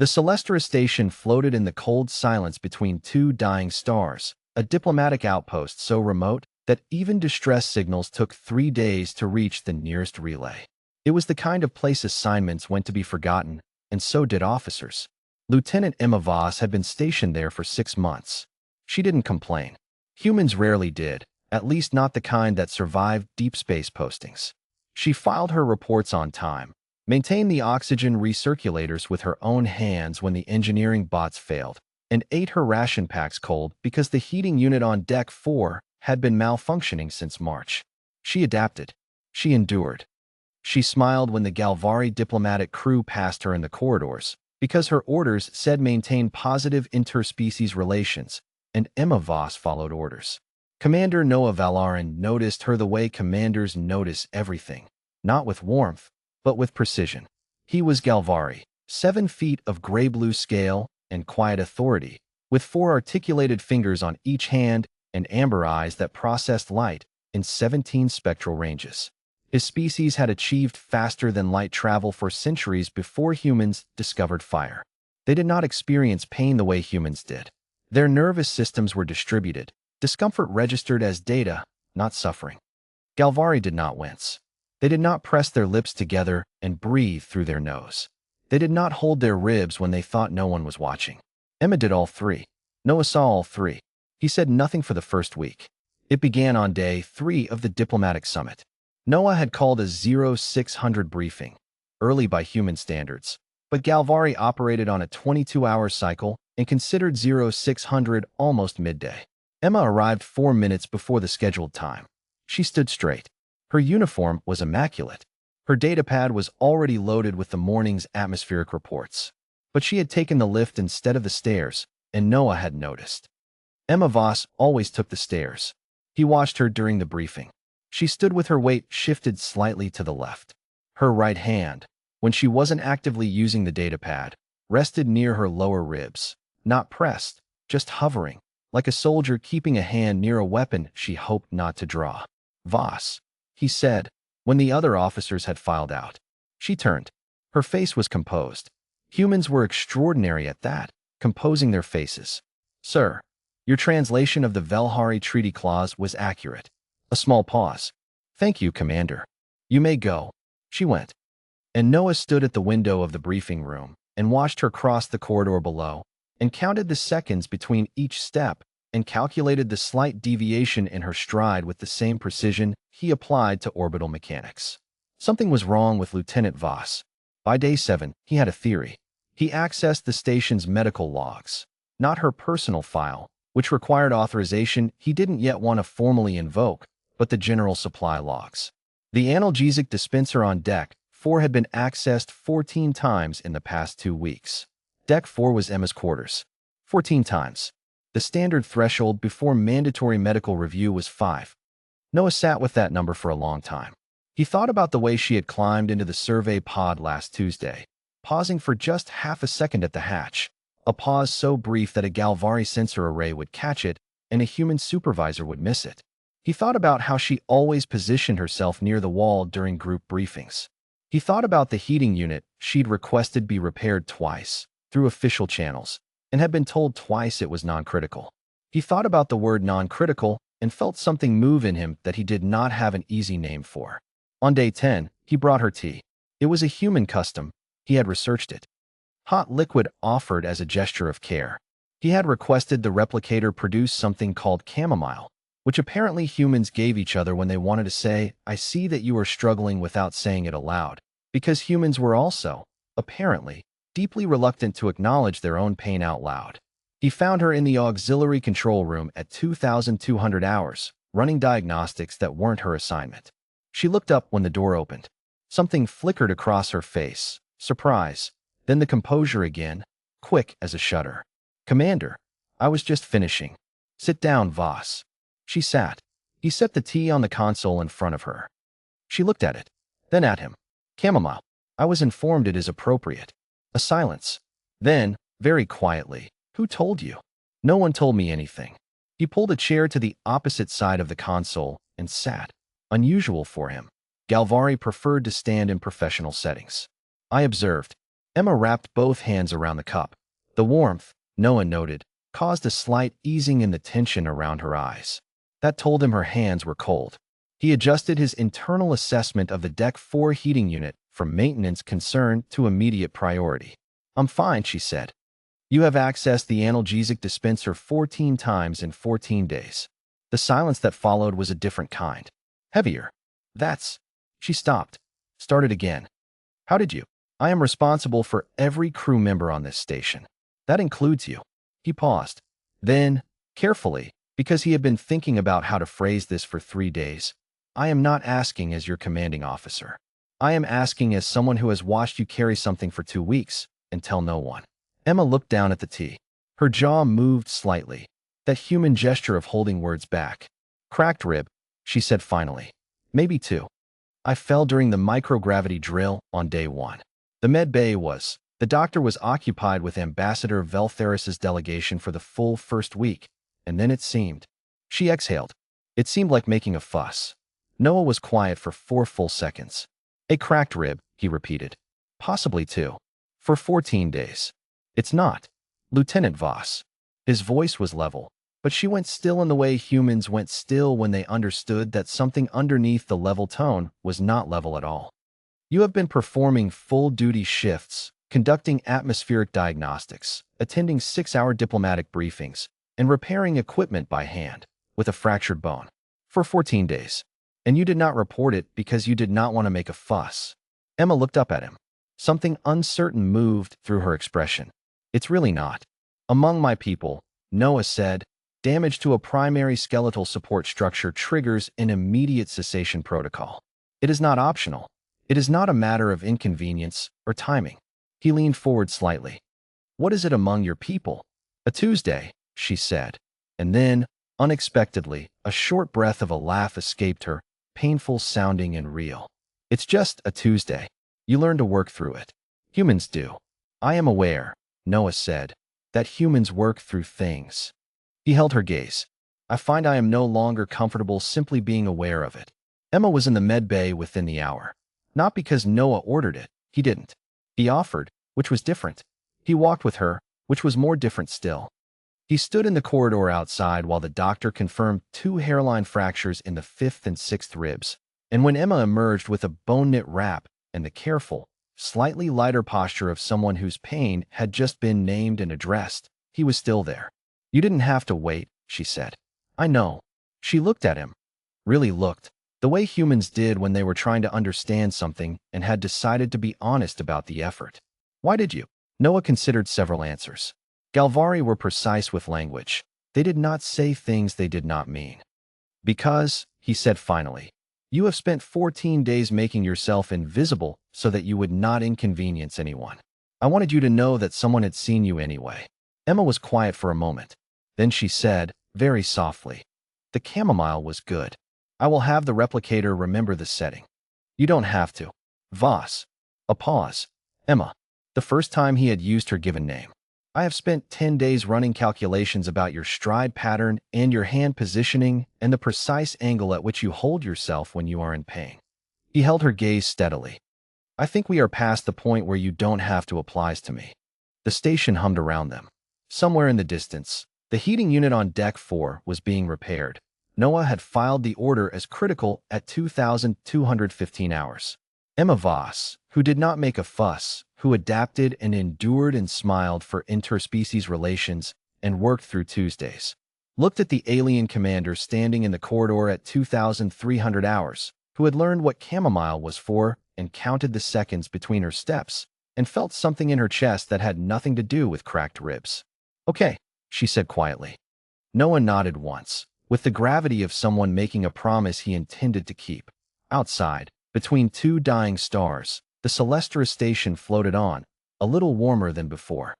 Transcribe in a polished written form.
The Celestria station floated in the cold silence between two dying stars, a diplomatic outpost so remote that even distress signals took 3 days to reach the nearest relay. It was the kind of place assignments went to be forgotten, and so did officers. Lieutenant Emma Voss had been stationed there for 6 months. She didn't complain. Humans rarely did, at least not the kind that survived deep space postings. She filed her reports on time, maintained the oxygen recirculators with her own hands when the engineering bots failed, and ate her ration packs cold because the heating unit on Deck 4 had been malfunctioning since March. She adapted. She endured. She smiled when the Galvari diplomatic crew passed her in the corridors, because her orders said maintain positive interspecies relations, and Emma Voss followed orders. Commander Noah Valarin noticed her the way commanders notice everything, not with warmth, but with precision. He was Galvari, 7 feet of gray-blue scale and quiet authority, with 4 articulated fingers on each hand and amber eyes that processed light in 17 spectral ranges. His species had achieved faster-than-light travel for centuries before humans discovered fire. They did not experience pain the way humans did. Their nervous systems were distributed, discomfort registered as data, not suffering. Galvari did not wince. They did not press their lips together and breathe through their nose. They did not hold their ribs when they thought no one was watching. Emma did all 3. Noah saw all 3. He said nothing for the first week. It began on day 3 of the diplomatic summit. Noah had called a 0600 briefing, early by human standards, but Galvari operated on a 22-hour cycle and considered 0600 almost midday. Emma arrived 4 minutes before the scheduled time. She stood straight. Her uniform was immaculate. Her datapad was already loaded with the morning's atmospheric reports. But she had taken the lift instead of the stairs, and Noah had noticed. Emma Voss always took the stairs. He watched her during the briefing. She stood with her weight shifted slightly to the left. Her right hand, when she wasn't actively using the datapad, rested near her lower ribs, not pressed, just hovering, like a soldier keeping a hand near a weapon she hoped not to draw. "Voss," he said, when the other officers had filed out. She turned. Her face was composed. Humans were extraordinary at that, composing their faces. "Sir, your translation of the Velhari Treaty Clause was accurate." A small pause. "Thank you, Commander. You may go." She went. And Noah stood at the window of the briefing room and watched her cross the corridor below, and counted the seconds between each step, and calculated the slight deviation in her stride with the same precision he applied to orbital mechanics. Something was wrong with Lieutenant Voss. By day 7, he had a theory. He accessed the station's medical logs, not her personal file, which required authorization he didn't yet want to formally invoke, but the general supply logs. The analgesic dispenser on Deck 4 had been accessed 14 times in the past 2 weeks. Deck 4 was Emma's quarters. 14 times. The standard threshold before mandatory medical review was 5. Noah sat with that number for a long time. He thought about the way she had climbed into the survey pod last Tuesday, pausing for just half a second at the hatch, a pause so brief that a Galvari sensor array would catch it and a human supervisor would miss it. He thought about how she always positioned herself near the wall during group briefings. He thought about the heating unit she'd requested be repaired twice, through official channels, and had been told twice it was non-critical. He thought about the word non-critical and felt something move in him that he did not have an easy name for. On day 10, he brought her tea. It was a human custom. He had researched it. Hot liquid offered as a gesture of care. He had requested the replicator produce something called chamomile, which apparently humans gave each other when they wanted to say, "I see that you are struggling," without saying it aloud, because humans were also, apparently, deeply reluctant to acknowledge their own pain out loud. He found her in the auxiliary control room at 2,200 hours, running diagnostics that weren't her assignment. She looked up when the door opened. Something flickered across her face, surprise, then the composure again, quick as a shudder. "Commander, I was just finishing." "Sit down, Voss." She sat. He set the tea on the console in front of her. She looked at it, then at him. "Chamomile. I was informed it is appropriate." A silence. Then, very quietly, "Who told you?" "No one told me anything." He pulled a chair to the opposite side of the console and sat. Unusual for him. Galvari preferred to stand in professional settings. "I observed." Emma wrapped both hands around the cup. The warmth, Noah noted, caused a slight easing in the tension around her eyes. That told him her hands were cold. He adjusted his internal assessment of the Deck 4 heating unit from maintenance concern to immediate priority. "I'm fine," she said. "You have accessed the analgesic dispenser 14 times in 14 days. The silence that followed was a different kind. Heavier. "That's—" She stopped. Started again. "How did you—" "I am responsible for every crew member on this station. That includes you." He paused. Then, carefully, because he had been thinking about how to phrase this for 3 days, "I am not asking as your commanding officer. I am asking as someone who has watched you carry something for 2 weeks and tell no one." Emma looked down at the tea. Her jaw moved slightly, that human gesture of holding words back. "Cracked rib," she said finally. "Maybe 2. I fell during the microgravity drill on day 1. The med bay was— The doctor was occupied with Ambassador Veltheris's delegation for the full first week, and then it seemed— She exhaled. "It seemed like making a fuss." Noah was quiet for 4 full seconds. "A cracked rib," he repeated. "Possibly 2. For 14 days. It's not. Lieutenant Voss." His voice was level, but she went still in the way humans went still when they understood that something underneath the level tone was not level at all. "You have been performing full-duty shifts, conducting atmospheric diagnostics, attending 6-hour diplomatic briefings, and repairing equipment by hand, with a fractured bone, for 14 days. And you did not report it because you did not want to make a fuss." Emma looked up at him. Something uncertain moved through her expression. "It's really not. Among my people," Noah said, "damage to a primary skeletal support structure triggers an immediate cessation protocol. It is not optional. It is not a matter of inconvenience or timing." He leaned forward slightly. "What is it among your people?" "A Tuesday," she said. And then, unexpectedly, a short breath of a laugh escaped her, painful sounding and real. "It's just a Tuesday. You learn to work through it. Humans do." "I am aware," Noah said, "that humans work through things." He held her gaze. "I find I am no longer comfortable simply being aware of it." Emma was in the med bay within the hour. Not because Noah ordered it. He didn't. He offered, which was different. He walked with her, which was more different still. He stood in the corridor outside while the doctor confirmed 2 hairline fractures in the 5th and 6th ribs. And when Emma emerged with a bone-knit wrap and the careful, slightly lighter posture of someone whose pain had just been named and addressed, he was still there. "You didn't have to wait," she said. "I know." She looked at him. Really looked. The way humans did when they were trying to understand something and had decided to be honest about the effort. "Why did you?" Noah considered several answers. Galvari were precise with language. They did not say things they did not mean. "Because," he said finally, "you have spent 14 days making yourself invisible so that you would not inconvenience anyone. I wanted you to know that someone had seen you anyway." Emma was quiet for a moment. Then she said, very softly, "The chamomile was good. I will have the replicator remember the setting." "You don't have to." "Voss." A pause. "Emma." The first time he had used her given name. "I have spent 10 days running calculations about your stride pattern and your hand positioning and the precise angle at which you hold yourself when you are in pain." He held her gaze steadily. "I think we are past the point where you don't have to apply to me." The station hummed around them. Somewhere in the distance, the heating unit on Deck 4 was being repaired. Noah had filed the order as critical at 2,215 hours. Emma Voss, who did not make a fuss, who adapted and endured and smiled for interspecies relations and worked through Tuesdays, looked at the alien commander standing in the corridor at 2,300 hours, who had learned what chamomile was for and counted the seconds between her steps, and felt something in her chest that had nothing to do with cracked ribs. "Okay," she said quietly. Noah nodded once, with the gravity of someone making a promise he intended to keep. Outside, between 2 dying stars, the Celestria station floated on, a little warmer than before.